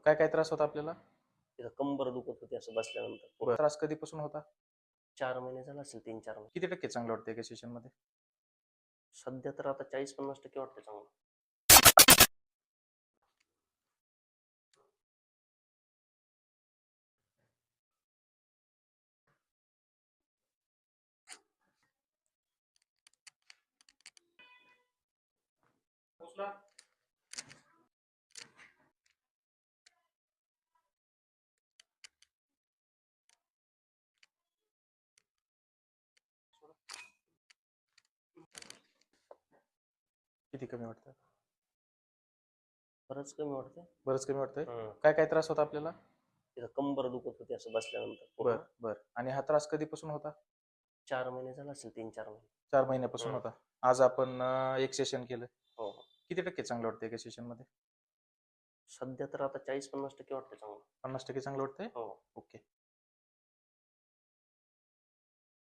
काय काय त्रास होता आपल्याला? तिथं कंबर दुखत होती असं बसल्यानंतर. बरं. त्रास कधीपासून होता? 4 महिने झाला असेल, 3-4 महिने. किती टक्के चांगलं वाटतं एका सेशन मध्ये? सध्या तर आता 40-50% वाटतं चांगलं. किती कमी वाटतं? बरंच कमी वाटतंय. बरंच कमी वाटतंय. हं. काय काय त्रास होता आपल्याला? तिथं कंबर दुखत होती असं बसल्यानंतर. बर बर. आणि हा त्रास कधीपासून होता? 4 महिने झाला असेल, 3-4 महिने. 4 महिन्यापासून होता. आज आपण एक सेशन केलं. हो हो. किती टक्के चांगलं वाटतं एका सेशन मध्ये? सध्या तर आता 40-50% वाटतं चांगलं. 50% चांगलं वाटतंय. हो. ओके.